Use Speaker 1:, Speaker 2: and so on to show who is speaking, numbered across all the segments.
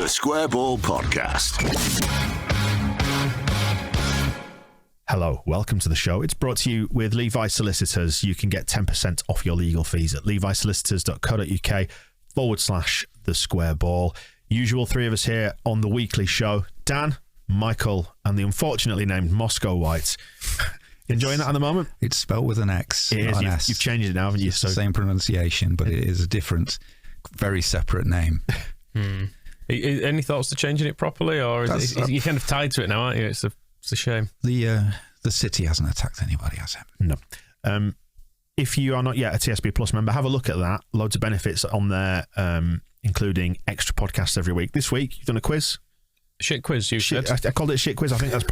Speaker 1: The Square Ball Podcast.
Speaker 2: Hello, welcome to the show. It's brought to you with Levi Solicitors. You can get 10% off your legal fees at levisolicitors.co.uk/the Square Ball. Usual three of us here on the weekly show. Dan, Michael, and the unfortunately named Moscow White. Enjoying that at the moment?
Speaker 3: It's spelled with an X.
Speaker 2: It is. You've changed it now, haven't you?
Speaker 3: It's the same pronunciation, but it is a different, very separate name.
Speaker 4: Any thoughts to changing it properly, or is you're kind of tied to it now, aren't you? It's a shame.
Speaker 3: The city hasn't attacked anybody, has it?
Speaker 2: No. If you are not yet a TSB Plus member, have a look at that. Loads of benefits on there, including extra podcasts every week. This week, you've done a quiz.
Speaker 4: Shit quiz, you said.
Speaker 2: I called it a shit quiz. I think that's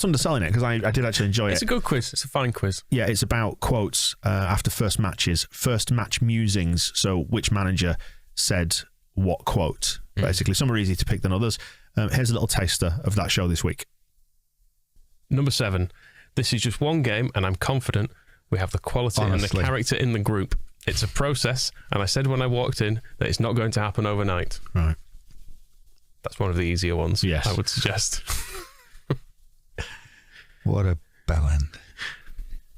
Speaker 2: underselling it because I did actually enjoy it.
Speaker 4: It's a good quiz. It's a fine quiz.
Speaker 2: Yeah, it's about quotes after first matches, first match musings. So which manager said what quote, basically. Some are easy to pick than others. Here's a little taster of that show this week.
Speaker 4: Number 7. This is just one game, and I'm confident we have the quality and the character in the group. It's a process, and I said when I walked in that it's not going to happen overnight.
Speaker 2: Right.
Speaker 4: That's one of the easier ones,
Speaker 2: yes,
Speaker 4: I would suggest.
Speaker 3: What a bell end.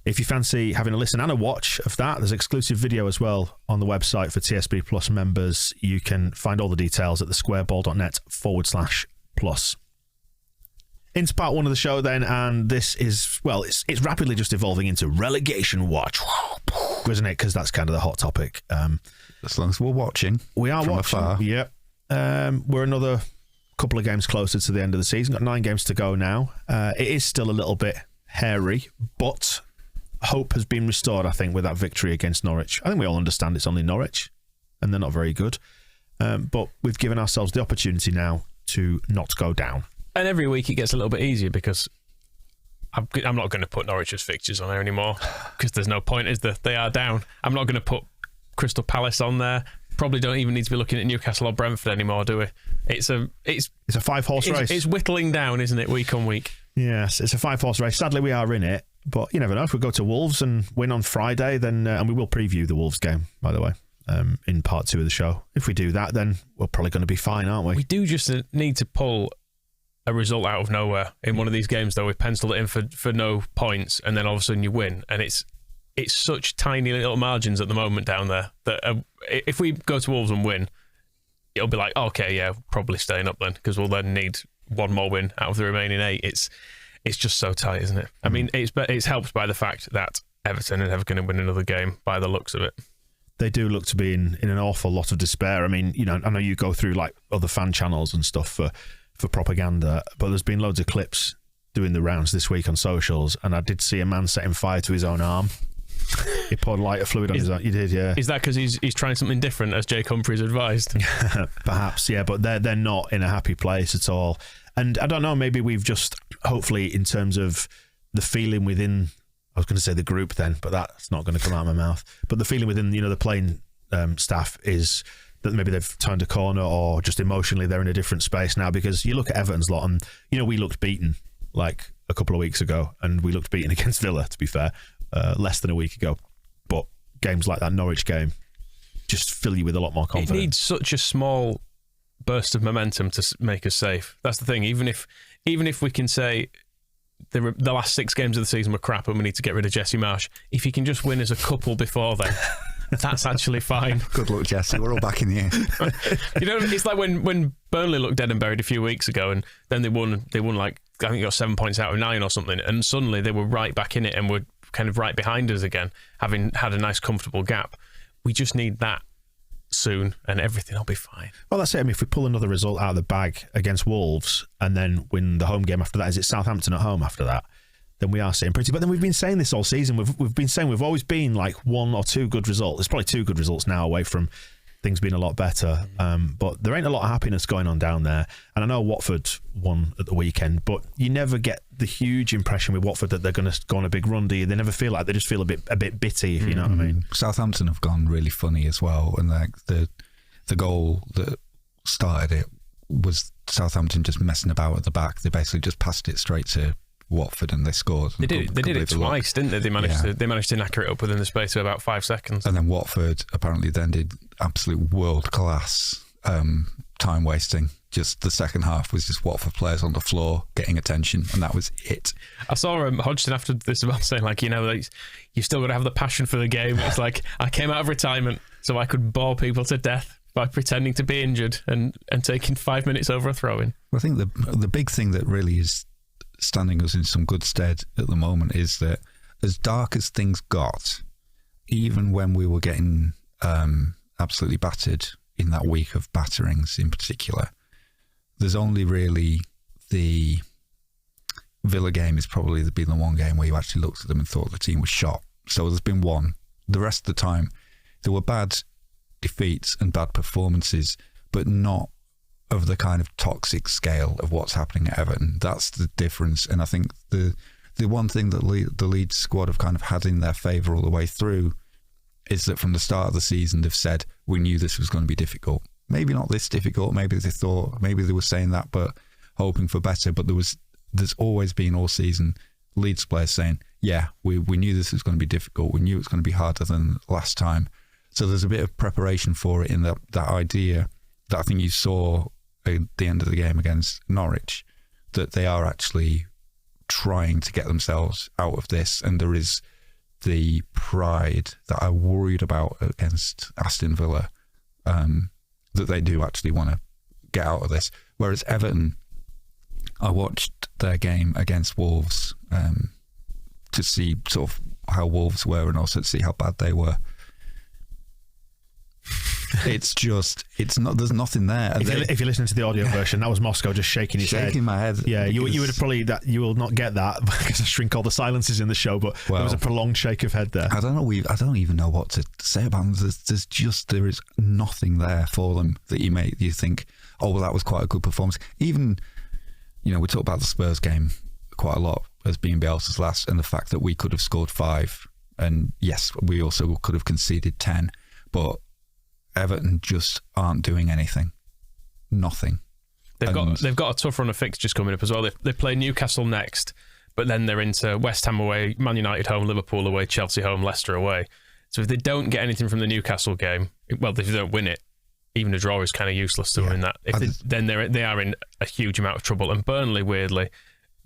Speaker 2: If you fancy having a listen and a watch of that, there's exclusive video as well on the website for TSB Plus members. You can find all the details at thesquareball.net/plus. Into part one of the show then, and this is, well, it's rapidly just evolving into relegation watch, isn't it? Because that's kind of the hot topic.
Speaker 3: As long as we're watching.
Speaker 2: We are
Speaker 3: from
Speaker 2: watching.
Speaker 3: Afar.
Speaker 2: Yep. We're another couple of games closer to the end of the season. Got 9 games to go now. It is still a little bit hairy, but hope has been restored, I think, with that victory against Norwich. I think we all understand it's only Norwich, and they're not very good. But we've given ourselves the opportunity now to not go down.
Speaker 4: And every week it gets a little bit easier because I'm not going to put Norwich's fixtures on there anymore because there's no point, is there? They are down. I'm not going to put Crystal Palace on there. Probably don't even need to be looking at Newcastle or Brentford anymore, do we? It's a
Speaker 2: 5-horse race.
Speaker 4: It's whittling down, isn't it, week on week?
Speaker 2: Yes, it's a 5-horse race. Sadly, we are in it, but you never know. If we go to Wolves and win on Friday, then and we will preview the Wolves game, by the way, in part 2 of the show. If we do that, then we're probably going to be fine, aren't we?
Speaker 4: We do just need to pull a result out of nowhere in one of these games, though. We've penciled it in for no points, and then all of a sudden you win, and it's such tiny little margins at the moment down there that if we go to Wolves and win, it'll be like, okay, yeah, probably staying up then, because we'll then need one more win out of the remaining 8. It's just so tight, isn't it? I mean, it's helped by the fact that Everton are never going to win another game by the looks of it.
Speaker 2: They do look to be in an awful lot of despair. I mean, you know, I know you go through like other fan channels and stuff for propaganda, but there's been loads of clips doing the rounds this week on socials, and I did see a man setting fire to his own arm. He poured lighter fluid on his arm. He did, yeah. Is
Speaker 4: that because he's trying something different, as Jake Humphries advised?
Speaker 2: Perhaps, yeah, but they're not in a happy place at all. And I don't know, maybe we've just, hopefully, in terms of the feeling within, I was going to say the group then, but that's not going to come out of my mouth. But the feeling within, you know, the playing staff is that maybe they've turned a corner, or just emotionally they're in a different space now, because you look at Everton's lot and, you know, we looked beaten like a couple of weeks ago, and we looked beaten against Villa, to be fair, less than a week ago. But games like that Norwich game just fill you with a lot more confidence.
Speaker 4: It needs such a small burst of momentum to make us safe. That's the thing. Even if we can say the last 6 games of the season were crap and we need to get rid of Jesse Marsh, if you can just win as a couple before then, that's actually fine.
Speaker 3: Good luck, Jesse. We're all back in the air.
Speaker 4: You know, it's like when Burnley looked dead and buried a few weeks ago, and then they won like, I think they got 7 points out of 9 or something, and suddenly they were right back in it and were kind of right behind us again, having had a nice comfortable gap. We just need that soon and everything will be fine.
Speaker 2: Well, that's it. I mean, if we pull another result out of the bag against Wolves and then win the home game after that, is it Southampton at home after that? Then we are sitting pretty. But then we've been saying this all season. We've been saying we've always been like 1 or 2 good results. There's probably 2 good results now away from things being a lot better. But there ain't a lot of happiness going on down there. And I know Watford won at the weekend, but you never get the huge impression with Watford that they're going to go on a big run, do you? They never feel like, they just feel a bit bitty, if you know what I mean.
Speaker 3: Southampton have gone really funny as well, and like the goal that started it was Southampton just messing about at the back. They basically just passed it straight to Watford and they scored.
Speaker 4: They did it twice, didn't they? They managed to knacker it up within the space of about 5 seconds.
Speaker 3: And then Watford apparently then did absolute world class time wasting. Just the second half was just Watford players on the floor getting attention, and that was it.
Speaker 4: I saw Hodgson after this about saying, like, you've still got to have the passion for the game. It's like, I came out of retirement so I could bore people to death by pretending to be injured and taking 5 minutes over a throw-in.
Speaker 3: I think the big thing that really is standing us in some good stead at the moment is that as dark as things got, even when we were getting absolutely battered in that week of batterings in particular, there's only really the Villa game is probably been the one game where you actually looked at them and thought the team was shot. So there's been one. The rest of the time, there were bad defeats and bad performances, but not of the kind of toxic scale of what's happening at Everton. That's the difference. And I think the one thing that the Leeds squad have kind of had in their favour all the way through is that from the start of the season, they've said, we knew this was going to be difficult. Maybe not this difficult. Maybe they were saying that, but hoping for better. But there's always been all season Leeds players saying, yeah, we knew this was going to be difficult. We knew it was going to be harder than last time. So there's a bit of preparation for it in that idea that I think you saw at the end of the game against Norwich, that they are actually trying to get themselves out of this. And there is the pride that I worried about against Aston Villa, that they do actually want to get out of this. Whereas Everton, I watched their game against Wolves to see sort of how Wolves were and also to see how bad they were. It's not. There's nothing there.
Speaker 2: If you listen to the audio version, that was Moscow just shaking his head.
Speaker 3: Shaking my head.
Speaker 2: Yeah, you would have probably you will not get that because I shrink all the silences in the show. But there was a prolonged shake of head there.
Speaker 3: I don't know. I don't even know what to say about them. There is nothing there for them that you think, oh well, that was quite a good performance. Even we talk about the Spurs game quite a lot as being Bielsa's last, and the fact that we could have scored 5, and yes, we also could have conceded 10, but Everton just aren't doing anything. Nothing.
Speaker 4: They've got a tough run of fixtures coming up as well. They play Newcastle next, but then they're into West Ham away, Man United home, Liverpool away, Chelsea home, Leicester away. So if they don't get anything from the Newcastle game, if they don't win it, even a draw is kind of useless to them in that. Then they are in a huge amount of trouble. And Burnley, weirdly,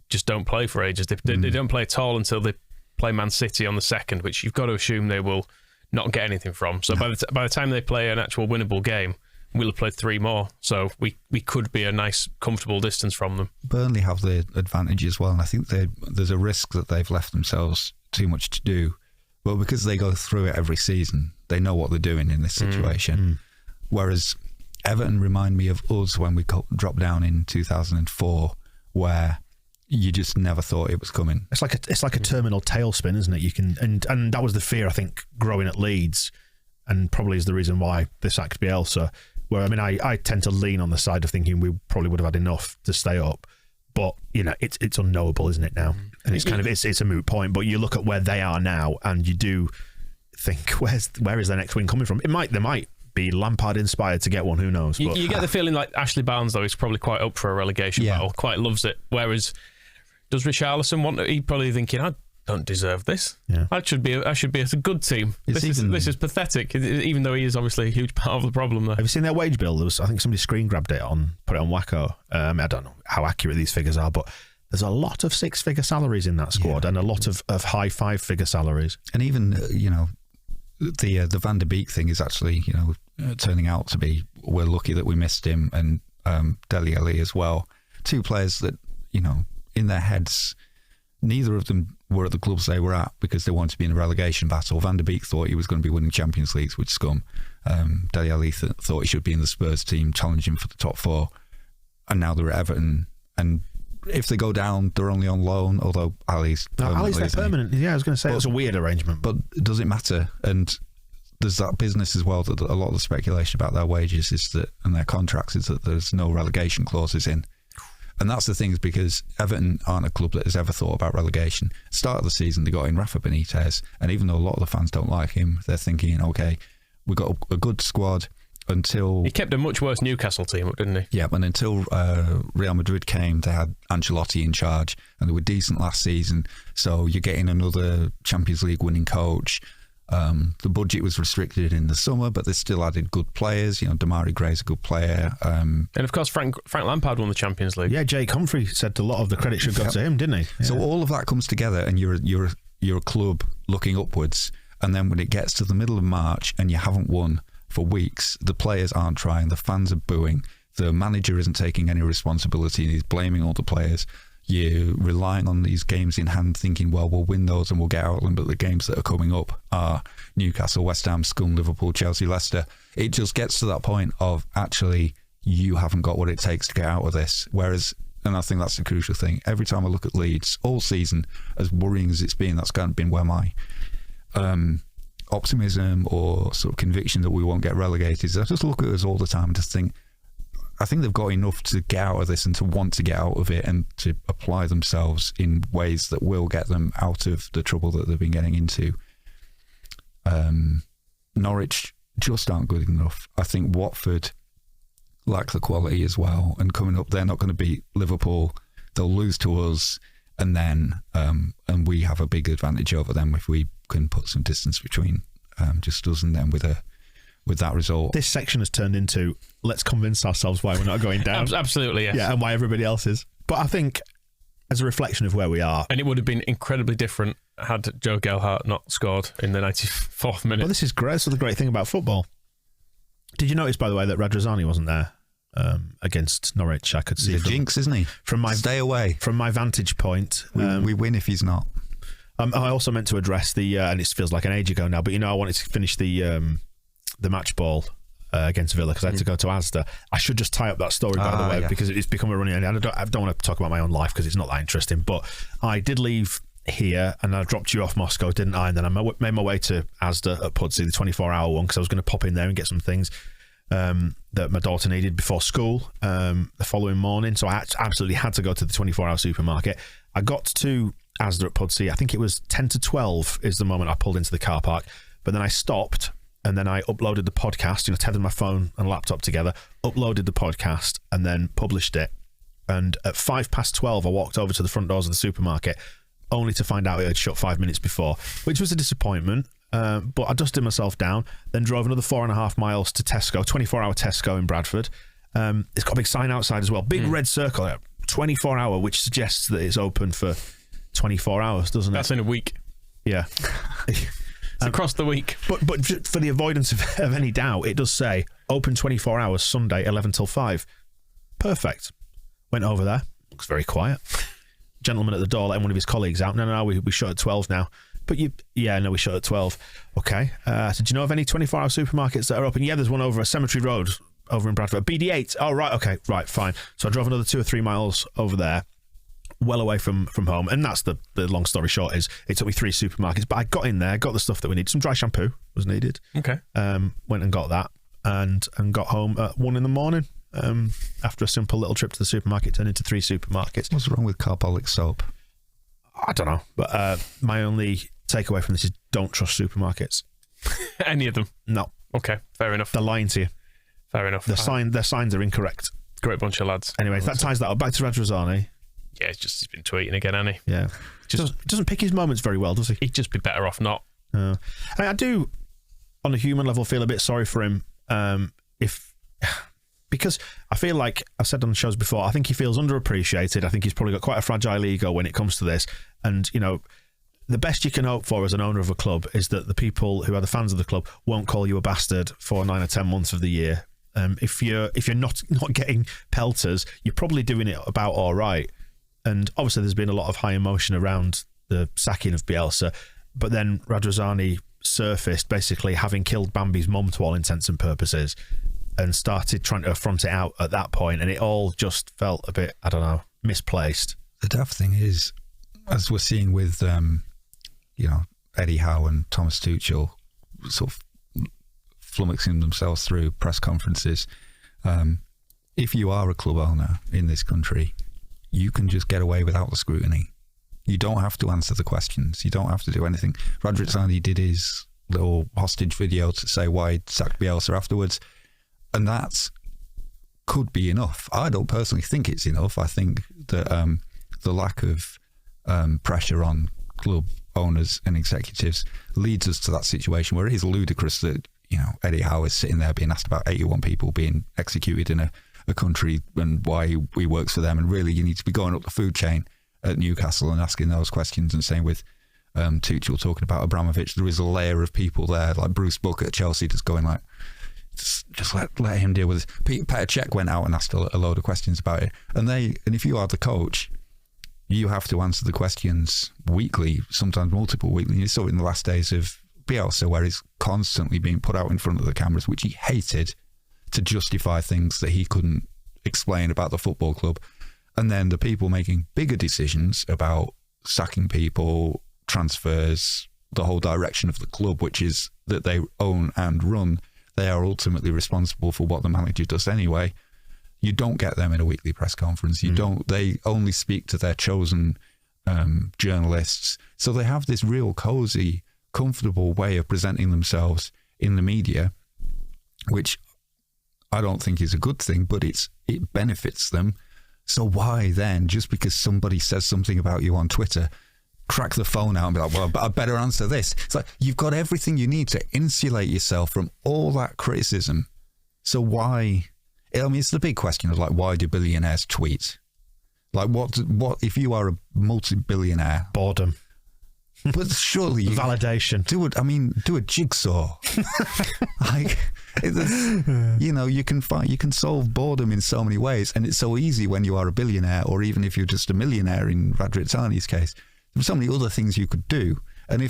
Speaker 4: just don't play for ages. They don't play at all until they play Man City on the 2nd, which you've got to assume they will not get anything from. So by the time they play an actual winnable game, we'll have played 3 more. So we could be a nice, comfortable distance from them.
Speaker 3: Burnley have the advantage as well, and I think there's a risk that they've left themselves too much to do. But because they go through it every season, they know what they're doing in this situation. Whereas Everton remind me of us when we dropped down in 2004, where you just never thought it was coming.
Speaker 2: It's like a terminal tailspin, isn't it? You can and that was the fear, I think, growing at Leeds, and probably is the reason why they sacked Bielsa. Where I tend to lean on the side of thinking we probably would have had enough to stay up, but it's unknowable, isn't it now? And it's kind of it's a moot point. But you look at where they are now, and you do think, where is their next win coming from? They might be Lampard inspired to get one. Who knows? But
Speaker 4: you get the feeling like Ashley Barnes though is probably quite up for a relegation battle. Quite loves it. Whereas does Richarlison want to? He's probably thinking, I don't deserve this. Yeah. I should be a good team. This is pathetic. Even though he is obviously a huge part of the problem there.
Speaker 2: Have you seen their wage bill? I think somebody screen grabbed it put it on Wacko. I don't know how accurate these figures are, but there's a lot of 6-figure salaries in that squad and a lot of high 5-figure salaries.
Speaker 3: And even the Van der Beek thing is actually turning out to be, we're lucky that we missed him, and Dele Alli as well. 2 players that in their heads, neither of them were at the clubs they were at because they wanted to be in a relegation battle. Van der Beek thought he was going to be winning Champions Leagues with scum. Dele Alli thought he should be in the Spurs team challenging for the top 4, and now they're at Everton. And if they go down, they're only on loan, although Ali's there
Speaker 2: permanent. Yeah, I was going to say it's a weird arrangement.
Speaker 3: But does it matter? And there's that business as well, that a lot of the speculation about their wages and their contracts is that there's no relegation clauses in. And that's the thing, is because Everton aren't a club that has ever thought about relegation. Start of the season, they got in Rafa Benitez, and even though a lot of the fans don't like him, they're thinking, okay, we've got a good squad until...
Speaker 4: He kept a much worse Newcastle team up, didn't he?
Speaker 3: Yeah, and until Real Madrid came, they had Ancelotti in charge, and they were decent last season. So you're getting another Champions League winning coach. The budget was restricted in the summer, but they still added good players. Damari Gray's a good player.
Speaker 4: And of course, Frank Lampard won the Champions League.
Speaker 2: Yeah, Jake Humphrey said a lot of the credit should go to him, didn't he? Yeah.
Speaker 3: So all of that comes together, and you're a club looking upwards. And then when it gets to the middle of March and you haven't won for weeks, the players aren't trying, the fans are booing, the manager isn't taking any responsibility and he's blaming all the players. You're relying on these games in hand, thinking, well, we'll win those and we'll get out of them. But the games that are coming up are Newcastle, West Ham, Scum, Liverpool, Chelsea, Leicester. It just gets to that point of actually you haven't got what it takes to get out of this. Whereas, and I think that's the crucial thing, every time I look at Leeds all season, as worrying as it's been, that's kind of been where my optimism or sort of conviction that we won't get relegated is I just look at us all the time and just think, I think they've got enough to get out of this and to want to get out of it and to apply themselves in ways that will get them out of the trouble that they've been getting into. Norwich just aren't good enough. I think Watford lack the quality as well, and coming up they're not going to beat Liverpool. They'll lose to us, and then and we have a big advantage over them if we can put some distance between just us and them with that result.
Speaker 2: This section has turned into let's convince ourselves why we're not going down.
Speaker 4: Absolutely, yes.
Speaker 2: Yeah, and why everybody else is. But I think as a reflection of where we are.
Speaker 4: And it would have been incredibly different had Joe Gelhardt not scored in the 94th minute.
Speaker 2: Well, this is great. That's the great thing about football. Did you notice, by the way, that Radz wasn't there against Norwich? I could see.
Speaker 3: He's a jinx, isn't he? Stay away.
Speaker 2: From my vantage point.
Speaker 3: We win if he's not.
Speaker 2: I also meant to address the, and it feels like an age ago now, but I wanted to finish the match ball against Villa because I had to go to Asda. I should just tie up that story, by the way, because it's become a running end. I don't want to talk about my own life because it's not that interesting, but I did leave here and I dropped you off Moscow, didn't I? And then I made my way to Asda at Pudsey, the 24-hour one, because I was going to pop in there and get some things that my daughter needed before school the following morning. So I absolutely had to go to the 24-hour supermarket. I got to Asda at Pudsey. I think it was 10 to 12 is the moment I pulled into the car park. But then I stopped and then I uploaded the podcast, tethered my phone and laptop together, uploaded the podcast and then published it. And at 12:05, I walked over to the front doors of the supermarket only to find out it had shut 5 minutes before, which was a disappointment. But I dusted myself down, then drove another 4.5 miles to Tesco, 24-hour Tesco in Bradford. It's got a big sign outside as well, big red circle, 24-hour, which suggests that it's open for 24 hours, doesn't it?
Speaker 4: That's in a week.
Speaker 2: Yeah.
Speaker 4: It's across the week.
Speaker 2: But for the avoidance of any doubt, it does say open 24 hours, Sunday, 11 till 5. Perfect. Went over there. Looks very quiet. Gentleman at the door letting one of his colleagues out. No, we shut at 12 now. But we shut at 12. Okay. I said, do you know of any 24-hour supermarkets that are open? Yeah, there's one over at Cemetery Road over in Bradford. BD8. Oh, right. Okay. Right. Fine. So I drove another 2 or 3 miles over there, well away from home. And that's the long story short is it took me 3 supermarkets, but I got in there, got the stuff that we need. Some dry shampoo was needed.
Speaker 4: Okay.
Speaker 2: Went and got that and got home at 1 a.m. After a simple little trip to the supermarket turned into 3 supermarkets.
Speaker 3: What's wrong with carbolic soap?
Speaker 2: I don't know, but my only takeaway from this is don't trust supermarkets.
Speaker 4: Any of them?
Speaker 2: No.
Speaker 4: Okay, fair enough.
Speaker 2: They're lying to you.
Speaker 4: Fair enough.
Speaker 2: Their signs are incorrect.
Speaker 4: Great bunch of lads.
Speaker 2: Anyway, that ties that up. Back to Radz.
Speaker 4: Yeah, he's been tweeting again, hasn't he?
Speaker 2: Yeah. Doesn't pick his moments very well, does he?
Speaker 4: He'd just be better off not.
Speaker 2: I do, on a human level, feel a bit sorry for him because I feel like I've said on the shows before, I think he feels underappreciated. I think he's probably got quite a fragile ego when it comes to this. And, the best you can hope for as an owner of a club is that the people who are the fans of the club won't call you a bastard for 9 or 10 months of the year. If you're not getting pelters, you're probably doing it about all right. And obviously there's been a lot of high emotion around the sacking of Bielsa, but then Radz surfaced basically having killed Bambi's mum to all intents and purposes and started trying to affront it out at that point, and it all just felt a bit, I don't know, misplaced.
Speaker 3: The daft thing is, as we're seeing with Eddie Howe and Thomas Tuchel sort of flummoxing themselves through press conferences, if you are a club owner in this country, you can just get away without the scrutiny. You don't have to answer the questions. You don't have to do anything. Radz did his little hostage video to say why he'd sacked Bielsa afterwards, and that could be enough. I don't personally think it's enough. I think that the lack of pressure on club owners and executives leads us to that situation where it is ludicrous that, you know, Eddie Howe is sitting there being asked about 81 people being executed in a country and why he works for them. And really, you need to be going up the food chain at Newcastle and asking those questions. And same with Tuchel talking about Abramovich. There is a layer of people there, like Bruce Buck at Chelsea, just going like, just let him deal with it. Petr Cech went out and asked a load of questions about it. And if you are the coach, you have to answer the questions weekly, sometimes multiple weekly. You saw it in the last days of Bielsa, where he's constantly being put out in front of the cameras, which he hated, to justify things that he couldn't explain about the football club. And then the people making bigger decisions about sacking people, transfers, the whole direction of the club, which is that they own and run, they are ultimately responsible for what the manager does anyway. You don't get them in a weekly press conference. They only speak to their chosen journalists. So they have this real cozy, comfortable way of presenting themselves in the media, which I don't think is a good thing, but it benefits them. So why then, just because somebody says something about you on Twitter, crack the phone out and be like, well, I better answer this? It's like, you've got everything you need to insulate yourself from all that criticism. So why? I mean, it's the big question of like, why do billionaires tweet? Like, what if you are a multi-billionaire?
Speaker 2: Boredom.
Speaker 3: But surely
Speaker 2: validation.
Speaker 3: Do a jigsaw. Like, you know, you can solve boredom in so many ways, and it's so easy when you are a billionaire, or even if you're just a millionaire in Radrizzani's case. There's so many other things you could do, and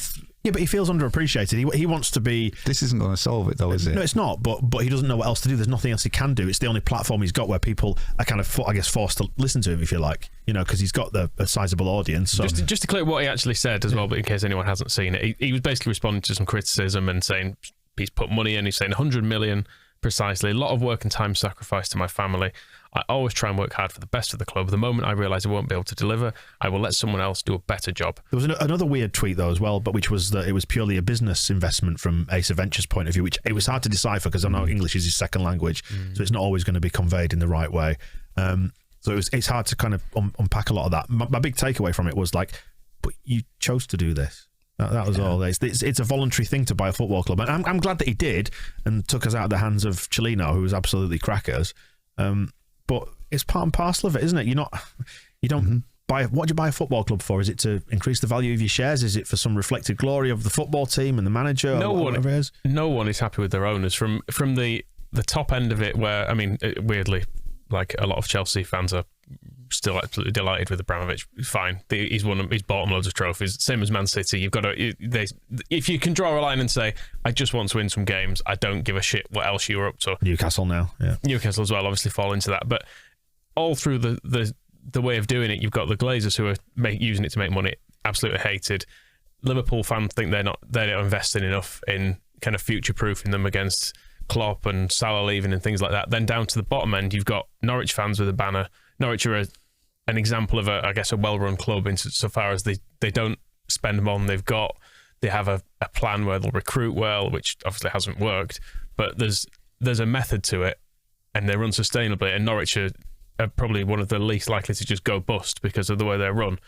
Speaker 2: but he feels underappreciated. He wants to be.
Speaker 3: This isn't going to solve it, though, is it?
Speaker 2: No, it's not. But he doesn't know what else to do. There's nothing else he can do. It's the only platform he's got where people are kind of, forced to listen to him, if you like. You know, because he's got a sizable audience. So.
Speaker 4: Just to clear what he actually said as well, but in case anyone hasn't seen it, he was basically responding to some criticism and saying he's put money in. He's saying 100 million precisely. A lot of work and time sacrificed to my family. I always try and work hard for the best of the club. The moment I realise I won't be able to deliver, I will let someone else do a better job.
Speaker 2: There was another weird tweet, though, as well, but which was that it was purely a business investment from Acer Ventures' point of view, which it was hard to decipher because I know English is his second language, so it's not always going to be conveyed in the right way. So it's hard to kind of unpack a lot of that. My big takeaway from it was like, but you chose to do this. That was all. It's a voluntary thing to buy a football club, and I'm glad that he did and took us out of the hands of Chilino, who was absolutely crackers. But it's part and parcel of it, isn't it? You don't buy. What do you buy a football club for? Is it to increase the value of your shares? Is it for some reflected glory of the football team and the manager?
Speaker 4: No one is happy with their owners from the top end of it. Where, I mean, weirdly, like a lot of Chelsea fans are still absolutely delighted with Abramovich. Fine, he's bought them loads of trophies. Same as Man City. You've got to, if you can draw a line and say, I just want to win some games, I don't give a shit what else you're up to.
Speaker 2: Newcastle now, yeah.
Speaker 4: Newcastle as well, obviously fall into that. But all through the way of doing it, you've got the Glazers who are using it to make money, absolutely hated. Liverpool fans think they're not investing enough in kind of future-proofing them against Klopp and Salah leaving and things like that. Then down to the bottom end, you've got Norwich fans with a banner. Norwich are an example of a well-run club insofar as they don't spend more than they've got. They have a plan where they'll recruit well, which obviously hasn't worked, but there's a method to it, and they run sustainably. And Norwich are probably one of the least likely to just go bust because of the way they're run,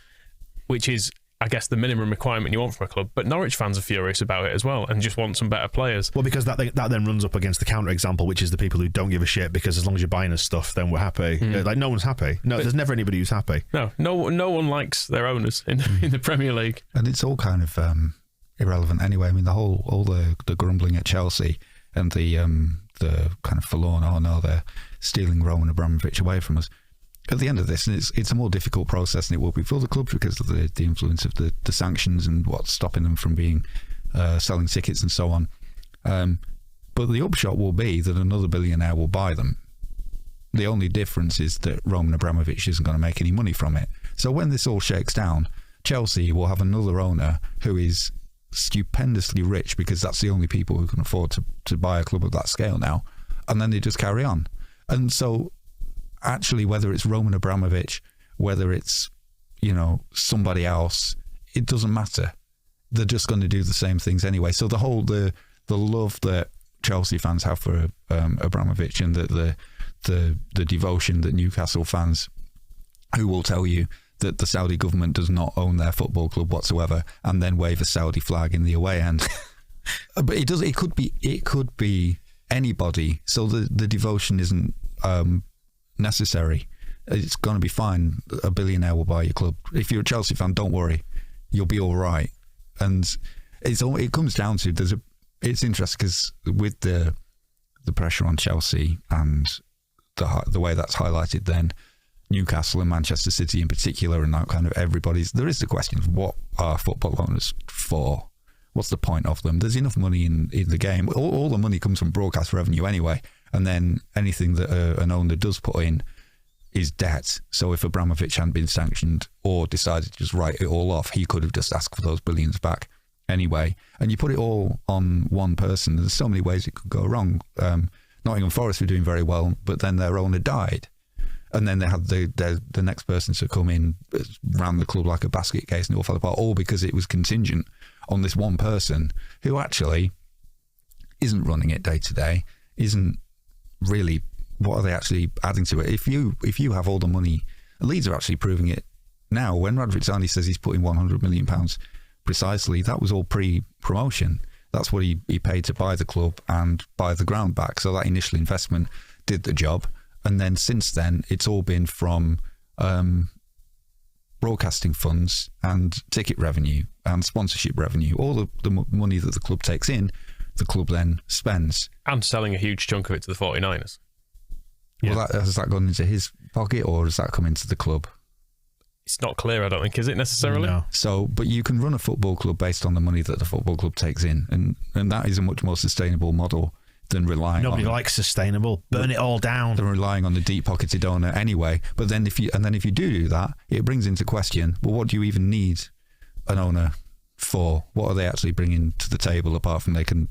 Speaker 4: which is, I guess, the minimum requirement you want from a club. But Norwich fans are furious about it as well and just want some better players.
Speaker 2: Well, because that then runs up against the counter example, which is the people who don't give a shit because as long as you're buying us stuff, then we're happy. Like, no one's happy. No, there's never anybody who's happy.
Speaker 4: No one likes their owners in the Premier League.
Speaker 3: And it's all kind of irrelevant anyway. I mean, all the grumbling at Chelsea and the kind of forlorn, oh no, they're stealing Roman Abramovich away from us. At the end of this, it's a more difficult process than it will be for the clubs because of the influence of the sanctions and what's stopping them from selling tickets and so on. But the upshot will be that another billionaire will buy them. The only difference is that Roman Abramovich isn't going to make any money from it. So when this all shakes down, Chelsea will have another owner who is stupendously rich because that's the only people who can afford to buy a club of that scale now. And then they just carry on. And so actually, whether it's Roman Abramovich, whether it's, somebody else, it doesn't matter. They're just going to do the same things anyway. So the love that Chelsea fans have for Abramovich and the devotion that Newcastle fans, who will tell you that the Saudi government does not own their football club whatsoever, and then wave a Saudi flag in the away end. But it does. It could be anybody. So the devotion isn't necessary. It's going to be fine. A billionaire will buy your club. If you're a Chelsea fan, don't worry, you'll be all right. And it comes down to it's interesting because with the pressure on Chelsea and the way that's highlighted, then Newcastle and Manchester City in particular, and that kind of there is the question of what are football owners for? What's the point of them? There's enough money in the game. All the money comes from broadcast revenue anyway, and then anything that an owner does put in is debt. So if Abramovich hadn't been sanctioned or decided to just write it all off, he could have just asked for those billions back anyway. And you put it all on one person, there's so many ways it could go wrong. Nottingham Forest were doing very well, but then their owner died. And then they had the next person to come in, ran the club like a basket case, and it all fell apart, all because it was contingent on this one person who actually isn't running it day to day, isn't really, what are they actually adding to it? If you have all the money, Leeds are actually proving it now. When Radz says he's putting £100 million precisely, that was all pre-promotion. That's what he paid to buy the club and buy the ground back. So that initial investment did the job. And then since then, it's all been from broadcasting funds and ticket revenue and sponsorship revenue. All the money that the club takes in, the club then spends.
Speaker 4: And selling a huge chunk of it to the 49ers.
Speaker 3: Well, has that gone into his pocket, or does that come into the club?
Speaker 4: It's not clear, I don't think, is it necessarily?
Speaker 2: No.
Speaker 3: So, but you can run a football club based on the money that the football club takes in, and that is a much more sustainable model than relying
Speaker 2: Nobody likes sustainable. Burn it all down.
Speaker 3: Than relying on the deep-pocketed owner anyway. But then if you do that, it brings into question, well, what do you even need an owner for? What are they actually bringing to the table apart from they can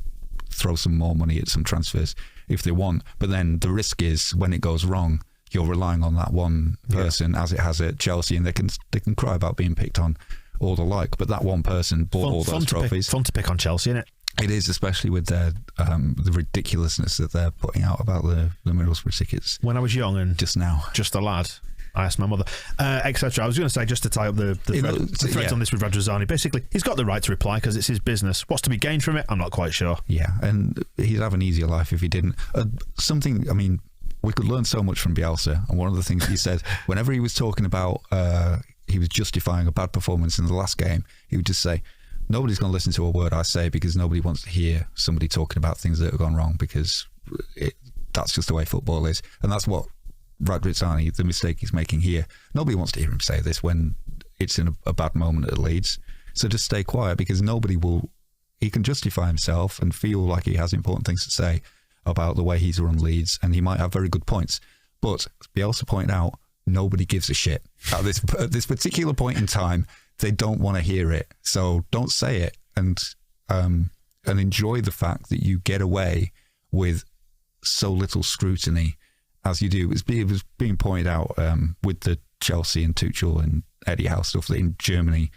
Speaker 3: throw some more money at some transfers if they want? But then the risk is when it goes wrong, you're relying on that one person, as it has at Chelsea, and they can cry about being picked on all the like. But that one person bought all those trophies.
Speaker 2: Fun to pick on Chelsea, isn't it?
Speaker 3: It is, especially with their the ridiculousness that they're putting out about the Middlesbrough tickets.
Speaker 2: When I was young and
Speaker 3: just a lad,
Speaker 2: I asked my mother, etc. I was going to say, just to tie up the threads on this with Radz, basically, he's got the right to reply because it's his business. What's to be gained from it? I'm not quite sure.
Speaker 3: Yeah, and he'd have an easier life if he didn't. We could learn so much from Bielsa, and one of the things he said, whenever he was talking about, he was justifying a bad performance in the last game, he would just say, nobody's going to listen to a word I say because nobody wants to hear somebody talking about things that have gone wrong, because that's just the way football is. And that's what Radz, the mistake he's making here. Nobody wants to hear him say this when it's in a bad moment at Leeds. So just stay quiet, because he can justify himself and feel like he has important things to say about the way he's run Leeds, and he might have very good points. But as Bielsa pointed out, nobody gives a shit. At this particular point in time, they don't want to hear it. So don't say it, and enjoy the fact that you get away with so little scrutiny as you do. It was being pointed out with the Chelsea and Tuchel and Eddie Howe stuff that in Germany,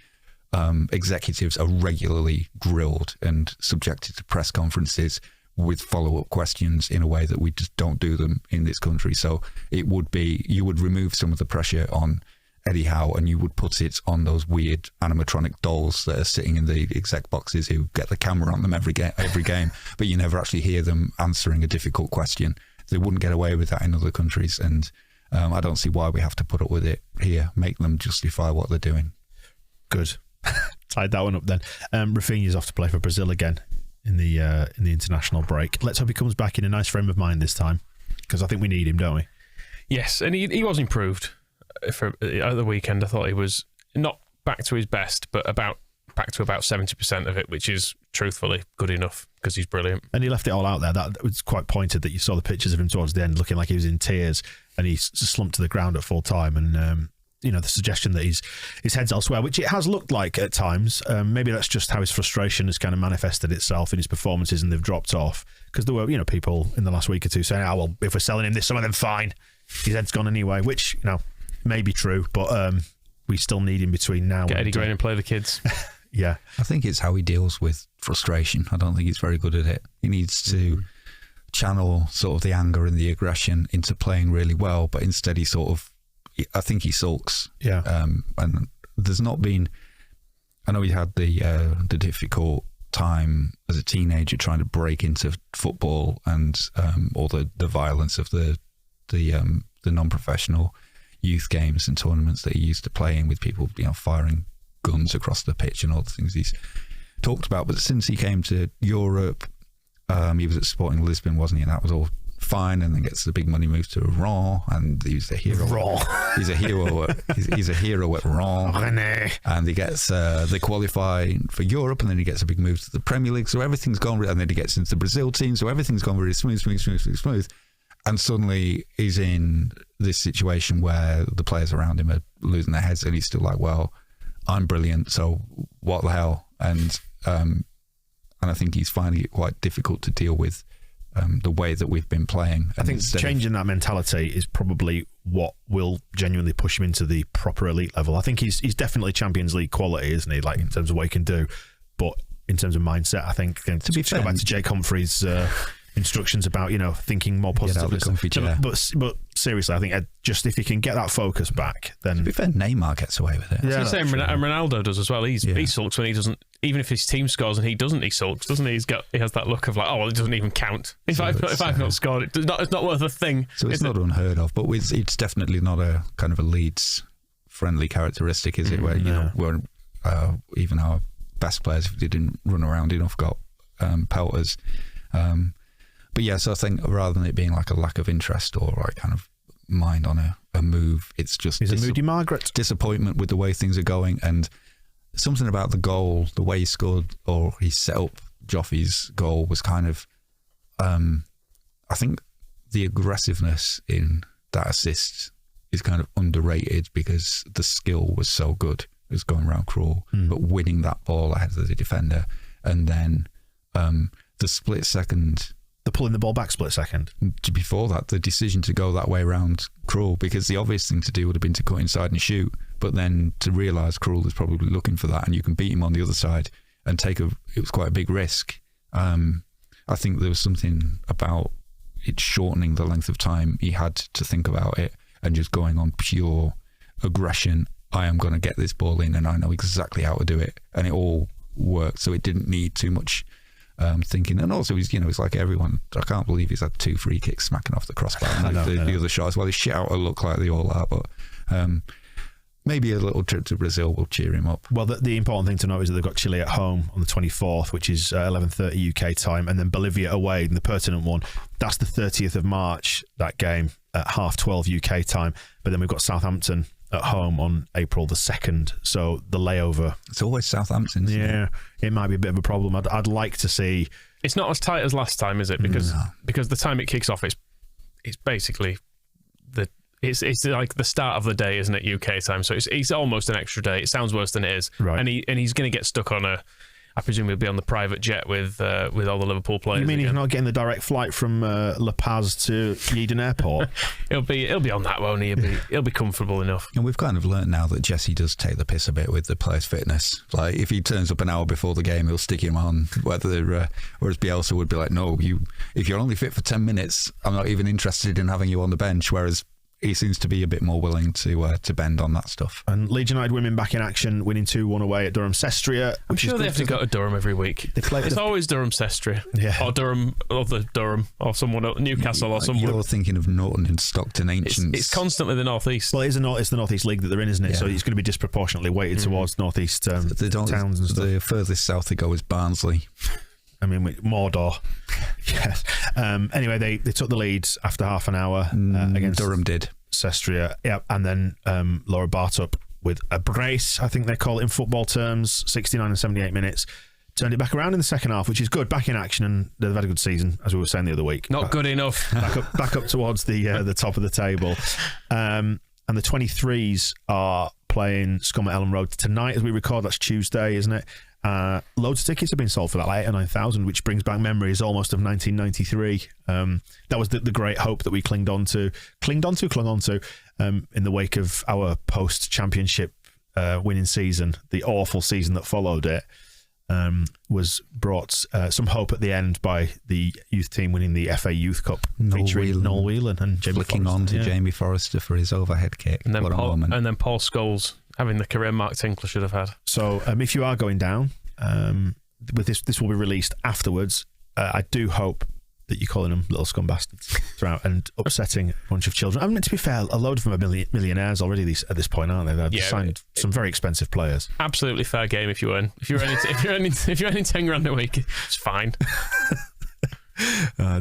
Speaker 3: executives are regularly grilled and subjected to press conferences with follow-up questions in a way that we just don't do them in this country. So you would remove some of the pressure on Eddie Howe and you would put it on those weird animatronic dolls that are sitting in the exec boxes who get the camera on them every game, but you never actually hear them answering a difficult question. They wouldn't get away with that in other countries, and I don't see why we have to put up with it here. Make them justify what they're doing.
Speaker 2: Good. Tied that one up then. Rafinha's off to play for Brazil again in the international break. Let's hope he comes back in a nice frame of mind this time, because I think we need him, don't we?
Speaker 4: Yes, and he was improved for at the weekend. I thought he was not back to his best, but back to about 70% of it, which is truthfully good enough because he's brilliant. And
Speaker 2: he left it all out there. That was quite pointed that you saw the pictures of him towards the end looking like he was in tears, and he slumped to the ground at full time, and the suggestion that his head's elsewhere, which it has looked like at times. Maybe that's just how his frustration has kind of manifested itself in his performances, and they've dropped off, because there were people in the last week or two saying, well, if we're selling him this summer, then fine, his head's gone anyway, which may be true, but we still need him between now
Speaker 4: and... Get Eddie Gray and play the kids.
Speaker 2: Yeah.
Speaker 3: I think it's how he deals with frustration. I don't think he's very good at it. He needs to channel sort of the anger and the aggression into playing really well, but instead he sort of I think he sulks.
Speaker 2: Yeah.
Speaker 3: And there's not been. I know he had the difficult time as a teenager trying to break into football and all the violence of the non-professional youth games and tournaments that he used to play in, with people firing guns across the pitch and all the things he's talked about. But since he came to Europe, he was at Sporting Lisbon, wasn't he? And that was all fine, and then gets the big money move to Rouen, and he's a hero. He's a hero. He's a hero at Rouen. And he gets they qualify for Europe, and then he gets a big move to the Premier League. So everything's gone, and then he gets into the Brazil team. So everything's gone really smooth. And suddenly he's in this situation where the players around him are losing their heads, and he's still like, "Well, I'm brilliant, so what the hell?" And I think he's finding it quite difficult to deal with the way that we've been playing.
Speaker 2: I think changing that mentality is probably what will genuinely push him into the proper elite level. I think he's definitely Champions League quality, isn't he? Like in terms of what he can do, but in terms of mindset, I think to go back to Jake Humphrey's instructions about thinking more positively. But seriously, I think just if he can get that focus back, then to
Speaker 3: be fair, Neymar gets away with it.
Speaker 4: Yeah, the same. And Ronaldo does as well. He sulks when he doesn't. Even if his team scores and he doesn't, he sulks, doesn't he? He has that look of like, oh, well, it doesn't even count. If I've not scored, it's not worth a thing.
Speaker 3: So it's not unheard of, but it's definitely not a kind of a Leeds friendly characteristic, is it? Where where even our best players, if they didn't run around enough, got pelters. But yeah, so I think rather than it being like a lack of interest or like kind of mind on a move, it's just
Speaker 2: he's a moody Margaret.
Speaker 3: Disappointment with the way things are going, and something about the goal, the way he scored or he set up Joffy's goal was kind of, I think the aggressiveness in that assist is kind of underrated because the skill was so good. It was going around Krul, but winning that ball ahead of the defender, and then the split second.
Speaker 2: The pulling the ball back split second.
Speaker 3: Before that, the decision to go that way around Krul, because the obvious thing to do would have been to cut inside and shoot, but then to realise Krul is probably looking for that, and you can beat him on the other side and it was quite a big risk. I think there was something about it shortening the length of time he had to think about it and just going on pure aggression. I am going to get this ball in and I know exactly how to do it, and it all worked, so it didn't need too much thinking. And also he's like everyone. I can't believe he's had 2 free kicks smacking off the crossbar and the other shots. Well, they shit out a look like they all are, but maybe a little trip to Brazil will cheer him up.
Speaker 2: Well, the important thing to note is that they've got Chile at home on the 24th, which is 11:30 UK time, and then Bolivia away, and the pertinent one, that's the 30th of March, that game at 12:30 UK time. But then we've got Southampton at home on April the 2nd, so the layover.
Speaker 3: It's always Southampton, isn't it?
Speaker 2: It might be a bit of a problem. I'd like to see.
Speaker 4: It's not as tight as last time, is it? Because the time it kicks off, it's basically it's like the start of the day, isn't it? UK time, so it's almost an extra day. It sounds worse than it is,
Speaker 2: right?
Speaker 4: And he's going to get stuck on I presume he'll be on the private jet with all the Liverpool players.
Speaker 2: You mean
Speaker 4: again.
Speaker 2: He's not getting the direct flight from La Paz to Eden Airport?
Speaker 4: He'll be on that, won't he? He'll be comfortable enough.
Speaker 3: And we've kind of learnt now that Jesse does take the piss a bit with the players' fitness. Like if he turns up an hour before the game, he'll stick him on. Whereas Bielsa would be like, no, if you're only fit for 10 minutes, I'm not even interested in having you on the bench. Whereas he seems to be a bit more willing to bend on that stuff.
Speaker 2: And Leeds United women back in action, winning 2-1 away at Durham Sestria.
Speaker 4: I'm sure they have to go to Durham every week. It's always Durham Sestria, or Durham, or someone else, Newcastle, or someone.
Speaker 3: You're thinking of Norton and Stockton Ancients.
Speaker 4: It's constantly the North East.
Speaker 2: Well, it's the North East League that they're in, isn't it? Yeah. So it's going to be disproportionately weighted towards North East towns and stuff.
Speaker 3: The furthest south they go is Barnsley.
Speaker 2: I mean, Mordor. Yes. Anyway, they took the lead after half an hour against
Speaker 3: Durham did.
Speaker 2: Sestria. Yeah, and then Laura Bartup with a brace, I think they call it in football terms, 69 and 78 minutes. Turned it back around in the second half, which is good. Back in action, and they've had a good season, as we were saying the other week.
Speaker 4: Not good enough.
Speaker 2: Back up towards the top of the table. And the 23s are playing Scum at Ellen Road tonight as we record. That's Tuesday, isn't it? Loads of tickets have been sold for that, like 8,000 or 9,000, which brings back memories almost of 1993. That was the great hope that we clung on to in the wake of our post-championship winning season, the awful season that followed it. was brought some hope at the end by the youth team winning the FA Youth Cup, featuring Noel Whelan and Jamie
Speaker 3: flicking
Speaker 2: Forrester.
Speaker 3: on to Jamie Forrester for his overhead kick.
Speaker 4: And then
Speaker 3: what a moment.
Speaker 4: And then Paul Scholes having the career Mark Tinkler should have had.
Speaker 2: So if you are going down, with this will be released afterwards. I do hope that you're calling them little scum bastards throughout and upsetting a bunch of children. I mean, to be fair, a load of them are millionaires already at this point, aren't they? They've signed some very expensive players.
Speaker 4: Absolutely fair game if you win. If you're earning 10 grand a week, it's fine.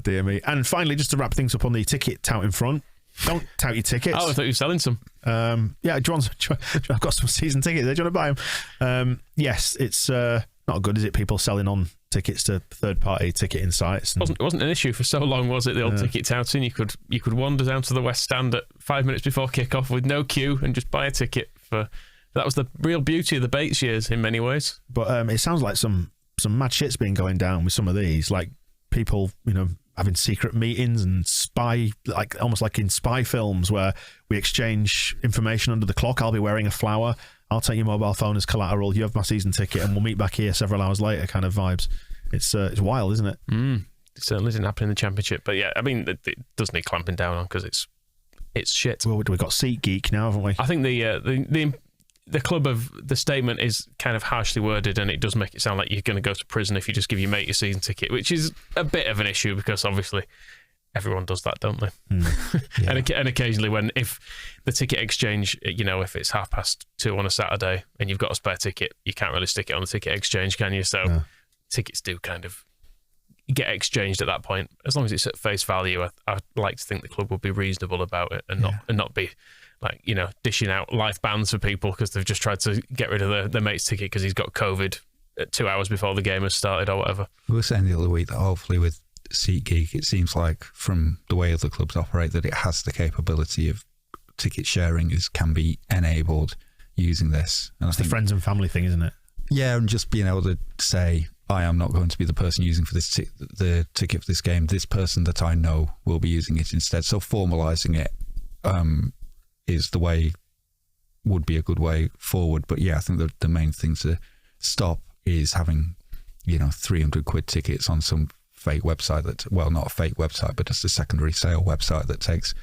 Speaker 2: Dear me. And finally, just to wrap things up on the ticket tout in front. Don't tout your tickets.
Speaker 4: Oh, I thought you were selling some.
Speaker 2: Yeah, I've got some season tickets. Do you want to buy them? Yes, it's not good, is it? People selling on tickets to third-party ticketing sites.
Speaker 4: It wasn't an issue for so long, was it? The old ticket touting. You could wander down to the West Stand at 5 minutes before kick-off with no queue and just buy a ticket. That was the real beauty of the Bates years in many ways.
Speaker 2: But it sounds like some mad shit's been going down with some of these, like people, having secret meetings and almost like in spy films where we exchange information under the clock. I'll be wearing a flower. I'll take your mobile phone as collateral. You have my season ticket, and we'll meet back here several hours later. Kind of vibes. It's wild, isn't it?
Speaker 4: It certainly didn't happen in the Championship, but yeah, I mean, it does need clamping down on because it's shit.
Speaker 2: Well, we've got SeatGeek now, haven't we?
Speaker 4: I think the club of the statement is kind of harshly worded, and it does make it sound like you're going to go to prison if you just give your mate your season ticket, which is a bit of an issue because obviously everyone does that, don't they? Yeah. and occasionally if the ticket exchange, if it's 2:30 on a Saturday and you've got a spare ticket, you can't really stick it on the ticket exchange, can you? So tickets do kind of get exchanged at that point. As long as it's at face value, I'd like to think the club will be reasonable about it and not be like, dishing out life bans for people because they've just tried to get rid of their mate's ticket because he's got COVID 2 hours before the game has started or whatever.
Speaker 3: We were saying the other week that hopefully with SeatGeek, it seems like from the way other clubs operate that it has the capability of ticket sharing can be enabled using this. And
Speaker 2: it's the friends and family thing, isn't it?
Speaker 3: Yeah, and just being able to say, I am not going to be the person using for this the ticket for this game. This person that I know will be using it instead. So formalising it is would be a good way forward. But yeah, I think the main thing to stop is having 300 quid tickets on some fake website not a fake website, but just a secondary sale website that takes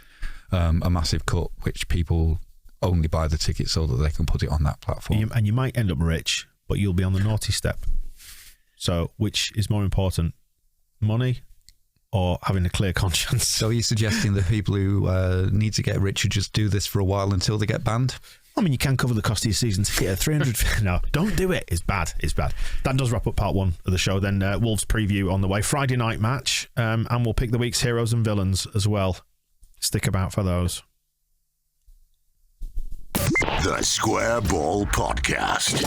Speaker 3: a massive cut, which people only buy the ticket so that they can put it on that platform.
Speaker 2: And you might end up rich, but you'll be on the naughty step. So which is more important, money or having a clear conscience?
Speaker 3: So are you suggesting that people who need to get rich should just do this for a while until they get banned?
Speaker 2: I mean, you can cover the cost of your season ticket at 300. No, don't do it. It's bad. That does wrap up part one of the show. Then Wolves preview on the way. Friday night match. And we'll pick the week's heroes and villains as well. Stick about for those.
Speaker 1: The Square Ball Podcast.